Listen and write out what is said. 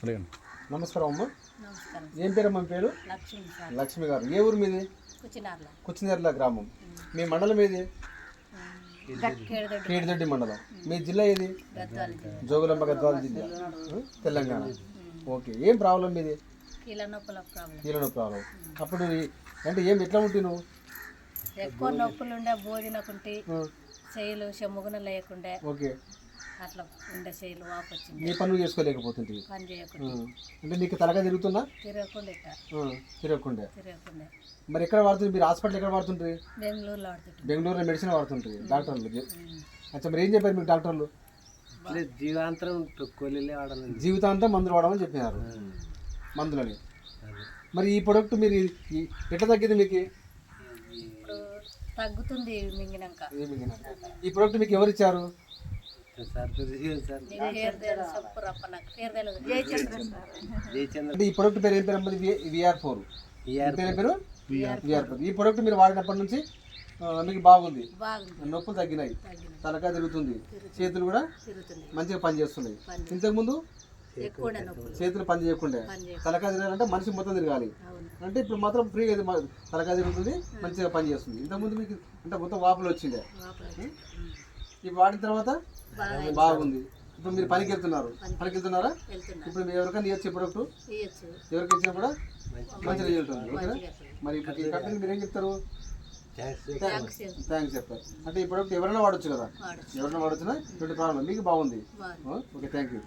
అడగండి. నమస్కారం అమ్మ. నమస్కారం. ఏం పేరమ్మ మీ పేరు? లక్ష్మి సార్. లక్ష్మి గారు. ఏ ఊరు మీది? కుచినార్ల. కుచ్చినేర్ల గ్రామం. మీ మండలం ఏది? కేడిదొడ్డి మండలం. మీ జిల్లా ఏది? గద్వాల జిల్లా. జోగులాంబ గద్వాల జిల్లా, తెలంగాణ. ఓకే. ఏం ప్రాబ్లం మీది? కీళ్ళ నొప్పుల ప్రాబ్లం. కీళ్ళ నొప్పి ప్రాబ్లం. అప్పుడు అంటే ఏం ఎట్లా ఉంటే నువ్వు? ఎక్కువ నొప్పులు ఉండే బోధినకుంటే చేయిలు చెమ్ముగున లేకుండే. ఓకే. అట్లా ఉండే చేయిలు వాపు వచ్చింది. నీ పనులు చేసుకోలేకపోతుంది. పని చేయకుండా అంటే నీకు తలగా తిరుగుతుందా? తిరగకుండా ఇట్లా తిరగకుండా. తిరగకుండా. మరి ఎక్కడ వాడుతుంది మీరు? హాస్పిటల్ ఎక్కడ వాడుతుంటారు? బెంగళూరులో ఆడుతుంటాం. బెంగళూరులో మెడిసిన్ వాడుతుంటారు డాక్టర్లు. అచ్చా, మరి ఏం చెప్పారు మీకు డాక్టర్లు? జీవితాంతం మందులు వాడమని చెప్పినారు, మందులని. మరి ఈ ప్రొడక్ట్ మీరు ఎట్లా తగ్గింది మీకు? ఇప్పుడు తగ్గుతుంది మింగినాక. ఈ ప్రొడక్ట్ మీకు ఎవరు ఇచ్చారు? అంటే ఈ ప్రొడక్ట్ పేరు ఏం పేరు అమ్మది? VR4. పేరు VR4. ఈ ప్రొడక్ట్ మీరు వాడినప్పటి నుంచి మీకు బాగుంది, నొప్పులు తగ్గినాయి, తలకాయ తిరుగుతుంది, చేతులు కూడా మంచిగా పని చేస్తున్నాయి. ఇంతకుముందు చేతులు పని చేయకుండా తలకాయ తిరగాలంటే మనిషి మొత్తం తిరగాలి. అంటే ఇప్పుడు మాత్రం ఫ్రీగా తలకాయ తిరుగుతుంది, మంచిగా పని చేస్తుంది. ఇంతకుముందు మీకు అంటే మొత్తం వాపులు వచ్చిండే. ఇప్పుడు వాడిన తర్వాత బాగుంది. ఇప్పుడు మీరు పనికి వెళ్తున్నారా? ఇప్పుడు మీరు ఎవరికైనా ఇవ్వచ్చు ప్రొడక్ట్? ఎవరికి ఇచ్చినా కూడా మంచి రిజల్ట్ ఉంది. ఓకేనా? మరి ఇప్పుడు ఈ కంపెనీకి మీరు ఏం చెప్తారు? థ్యాంక్స్ చెప్తారు. అంటే ఈ ప్రొడక్ట్ ఎవరైనా వాడచ్చు కదా? ఎవరైనా వాడచ్చునా? ఇటువంటి ప్రాబ్లం మీకు బాగుంది. Okay, thank you.